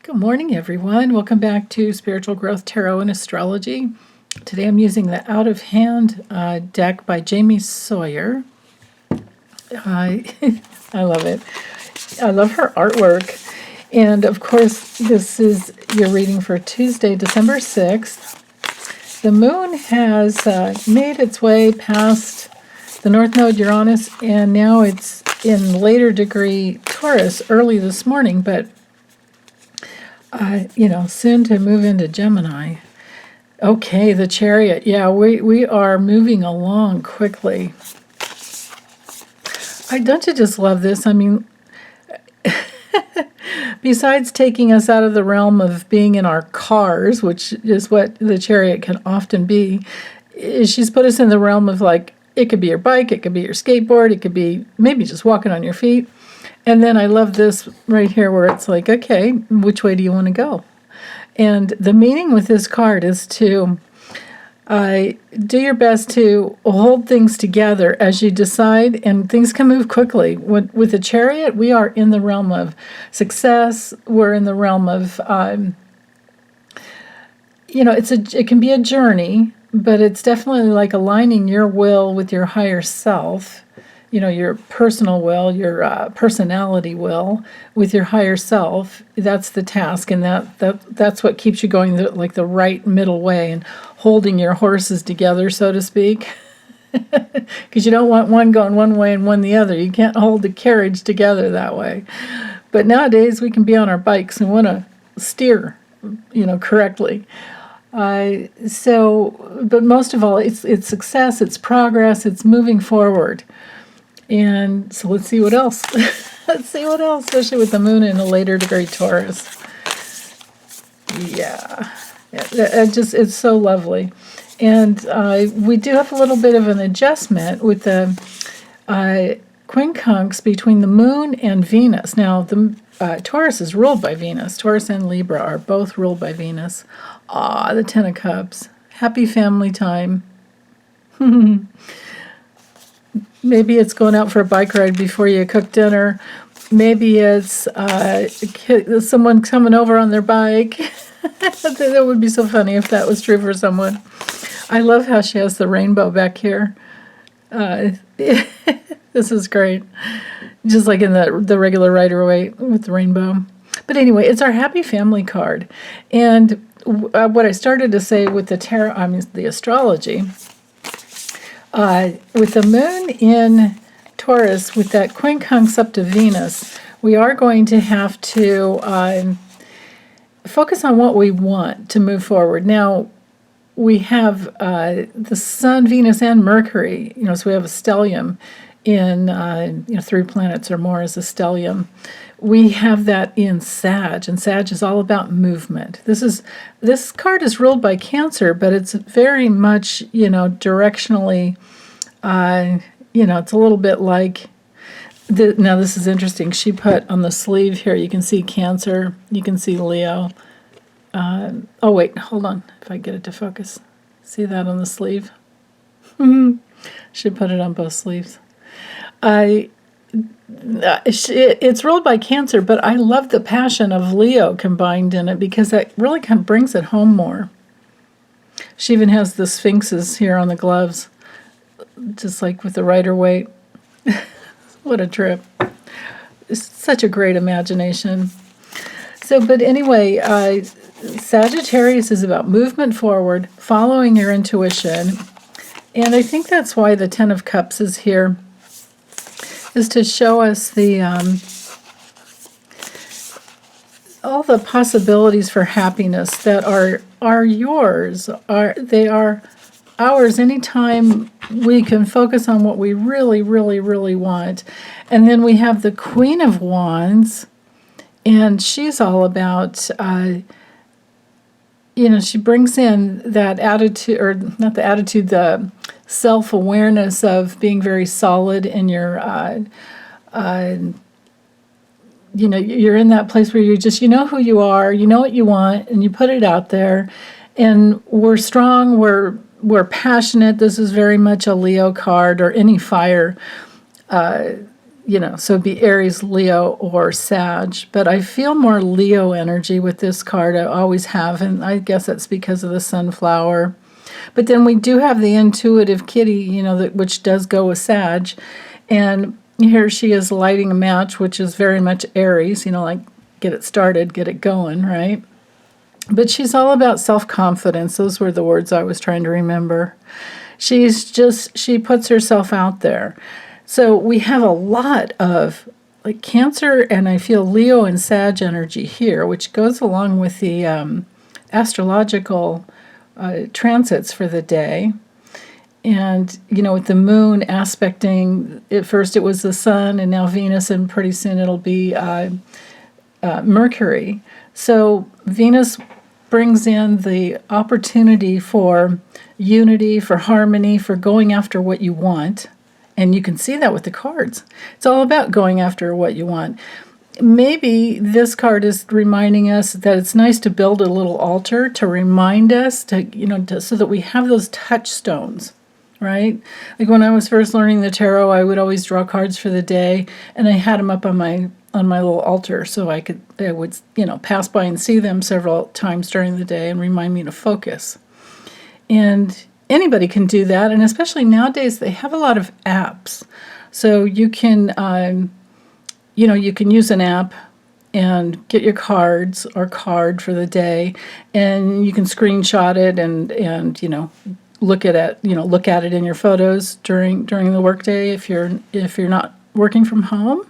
Good morning, everyone. Welcome back to Spiritual Growth Tarot and Astrology. Today I'm using the Out of Hand deck by Jamie Sawyer. I love it. I love her artwork. And of course, this is your reading for Tuesday, December 6th. The moon has made its way past the North Node Uranus, and now it's in later degree Taurus early this morning, but soon to move into Gemini. Okay, the Chariot. Yeah, we are moving along quickly. Don't you just love this? I mean, besides taking us out of the realm of being in our cars, which is what the Chariot can often be, she's put us in the realm of, like, it could be your bike, it could be your skateboard, it could be maybe just walking on your feet. And then I love this right here where it's like, okay, which way do you want to go? And the meaning with this card is to do your best to hold things together as you decide, and things can move quickly. With the Chariot, we are in the realm of success. We're in the realm of, it can be a journey, but it's definitely like aligning your will with your higher self. Your personal will, your personality will with your higher self. That's the task, and that's what keeps you going the right middle way and holding your horses together, so to speak. Because you don't want one going one way and one the other. You can't hold the carriage together that way. But nowadays we can be on our bikes and want to steer, correctly. But most of all, it's success, it's progress, it's moving forward. And so let's see what else. Let's see what else, especially with the moon in a later degree Taurus. Yeah, it's so lovely. And we do have a little bit of an adjustment with the quincunx between the moon and Venus. Now, the Taurus is ruled by Venus. Taurus and Libra are both ruled by Venus. The Ten of Cups. Happy family time. Maybe it's going out for a bike ride before you cook dinner. Maybe it's someone coming over on their bike. That would be so funny if that was true for someone. I love how she has the rainbow back here. This is great. Just like in the regular Rider-Waite with the rainbow. But anyway, it's our happy family card. And what I started to say with the tarot, the astrology, with the moon in Taurus, with that quincunx up to Venus, we are going to have to focus on what we want to move forward. Now, we have the Sun, Venus, and Mercury. So we have a stellium in 3 planets or more is a stellium. We have that in Sag, and Sag is all about movement. This card is ruled by Cancer, but it's very much, directionally, it's a little bit like, now this is interesting. She put on the sleeve here, you can see Cancer, you can see Leo. Oh wait, hold on, if I get it to focus. See that on the sleeve? Should put it on both sleeves. It's ruled by Cancer, but I love the passion of Leo combined in it because that really kind of brings it home more. She even has the sphinxes here on the gloves, just like with the Rider-Waite. What a trip. It's such a great imagination. But anyway, Sagittarius is about movement forward, following your intuition, and I think that's why the Ten of Cups is here, is to show us all the possibilities for happiness that are yours. They are ours anytime we can focus on what we really, really, really want. And then we have the Queen of Wands, and she's all about, she brings in that attitude, or not the attitude, the self-awareness of being very solid in your, you're in that place where you just, who you are, you know what you want, and you put it out there. And we're strong, we're passionate. This is very much a Leo card, or any fire so it'd be Aries, Leo, or Sag. But I feel more Leo energy with this card. I always have, and I guess that's because of the sunflower. But then we do have the intuitive kitty, which does go with Sag. And here she is lighting a match, which is very much Aries, like get it started, get it going, right? But she's all about self-confidence. Those were the words I was trying to remember. She puts herself out there. So we have a lot of like Cancer, and I feel Leo and Sag energy here, which goes along with the astrological transits for the day. And, with the moon aspecting, at first it was the sun and now Venus, and pretty soon it'll be Mercury. So Venus brings in the opportunity for unity, for harmony, for going after what you want. And you can see that with the cards. It's all about going after what you want. Maybe this card is reminding us that it's nice to build a little altar to remind us so that we have those touchstones, right? Like when I was first learning the tarot, I would always draw cards for the day, and I had them up on my little altar so I would pass by and see them several times during the day and remind me to focus. And anybody can do that, and especially nowadays they have a lot of apps, so you can you can use an app and get your cards or card for the day, and you can screenshot it and look at it in your photos during the workday if you're not working from home,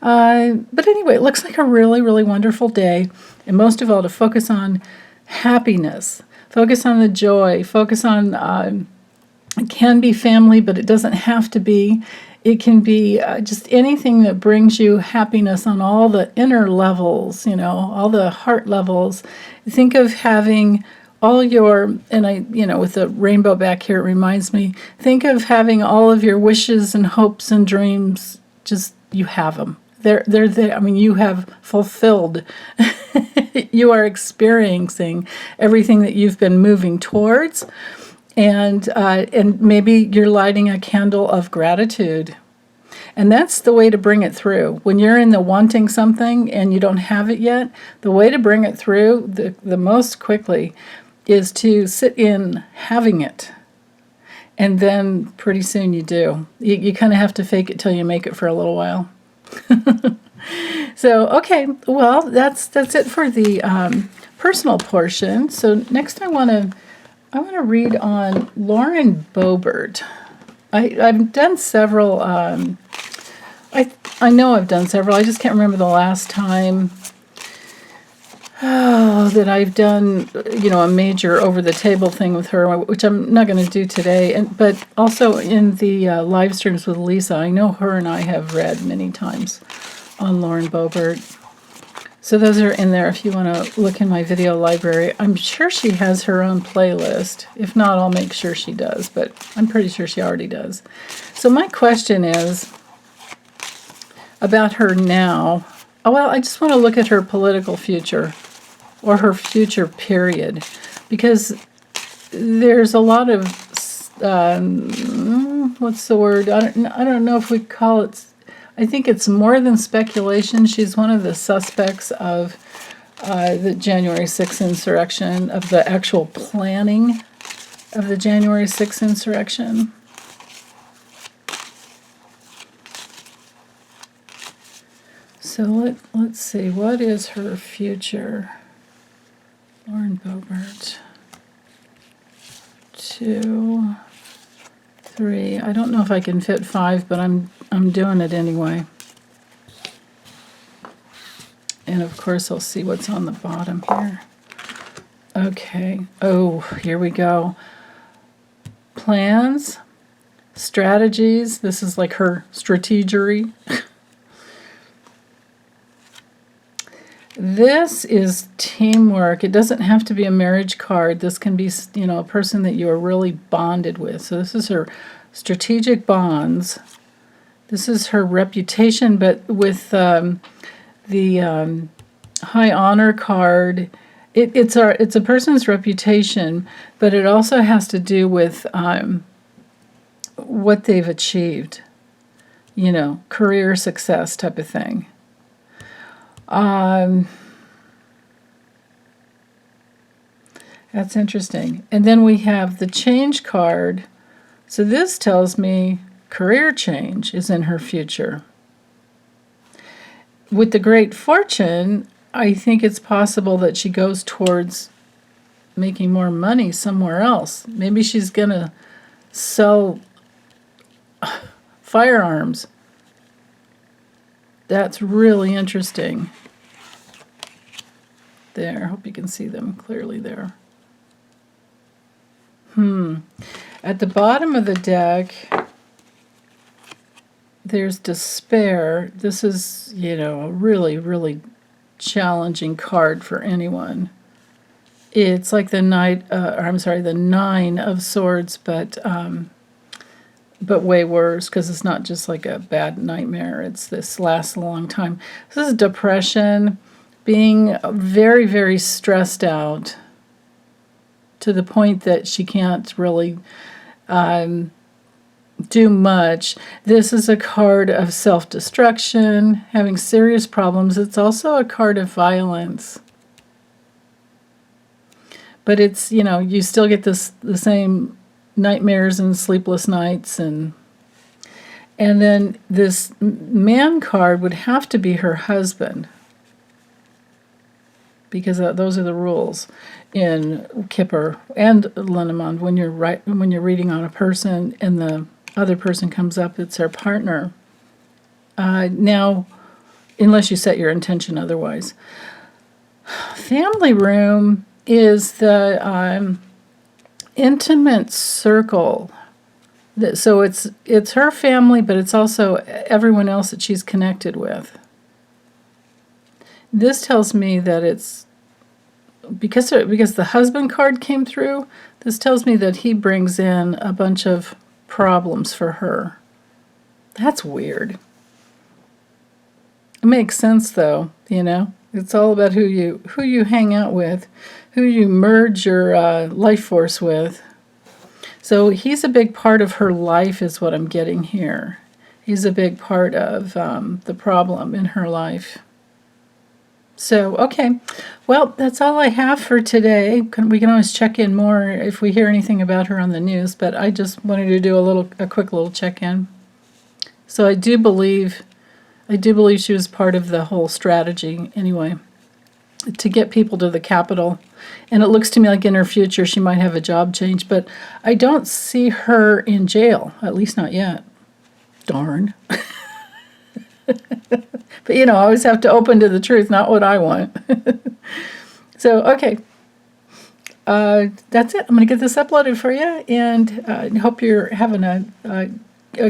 But anyway, it looks like a really, really wonderful day, and most of all, to focus on happiness, focus on the joy, focus on it can be family, but it doesn't have to be. It can be just anything that brings you happiness on all the inner levels, all the heart levels. Think of having all your, and with the rainbow back here, it reminds me, think of having all of your wishes and hopes and dreams, just, you have them. They're there. I mean, you have fulfilled. You are experiencing everything that you've been moving towards. And maybe you're lighting a candle of gratitude. And that's the way to bring it through. When you're in the wanting something and you don't have it yet, the way to bring it through the most quickly is to sit in having it. And then pretty soon you do. You kind of have to fake it till you make it for a little while. So, okay, well, that's it for the personal portion. So next I want to read on Lauren Boebert. I've done several. I know I've done several. I just can't remember the last time that I've done a major over the table thing with her, which I'm not going to do today. But also in the live streams with Lisa, I know her and I have read many times on Lauren Boebert. So those are in there if you want to look in my video library. I'm sure she has her own playlist. If not, I'll make sure she does, but I'm pretty sure she already does. So my question is about her now. Oh, well, I just want to look at her political future, or her future period, because there's a lot of, what's the word? I don't know if we call it, I think it's more than speculation. She's one of the suspects of the January 6th insurrection, of the actual planning of the January 6th insurrection. So let's see, what is her future? Lauren Boebert. 2, 3. I don't know if I can fit 5, but I'm doing it anyway. And of course, I'll see what's on the bottom here. Okay. Oh, here we go. Plans, strategies. This is like her strategery. This is teamwork. It doesn't have to be a marriage card. This can be, a person that you are really bonded with. So this is her strategic bonds. This is her reputation, but with the high honor card, it's a person's reputation, but it also has to do with what they've achieved. career success type of thing. That's interesting. And then we have the change card. So this tells me career change is in her future. With the Great Fortune, I think it's possible that she goes towards making more money somewhere else. Maybe she's going to sell firearms. That's really interesting. There, I hope you can see them clearly there. At the bottom of the deck, there's despair. This is, a really, really challenging card for anyone. It's like the the Nine of Swords, but way worse, because it's not just like a bad nightmare. This lasts a long time. This is depression, being very, very stressed out to the point that she can't really do much. This is a card of self-destruction, having serious problems. It's also a card of violence. But it's, you still get the same nightmares and sleepless nights. And then this man card would have to be her husband, because those are the rules in Kippur and Lenormand. When you're reading on a person and the other person comes up, it's their partner. Now, unless you set your intention otherwise. Family room is the intimate circle. So it's her family, but it's also everyone else that she's connected with. This tells me that it's because the husband card came through. This tells me that he brings in a bunch of problems for her. That's weird. It makes sense though, It's all about who you hang out with, who you merge your life force with. So he's a big part of her life is what I'm getting here. He's a big part of the problem in her life. So, okay. Well, that's all I have for today. We can always check in more if we hear anything about her on the news, but I just wanted to do a quick little check-in. So I do believe she was part of the whole strategy anyway, to get people to the capital. And it looks to me like in her future she might have a job change, but I don't see her in jail, at least not yet. Darn. But, I always have to open to the truth, not what I want. So, okay. That's it. I'm going to get this uploaded for you, and I hope you're having a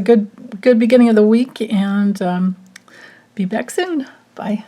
good beginning of the week, and be back soon. Bye.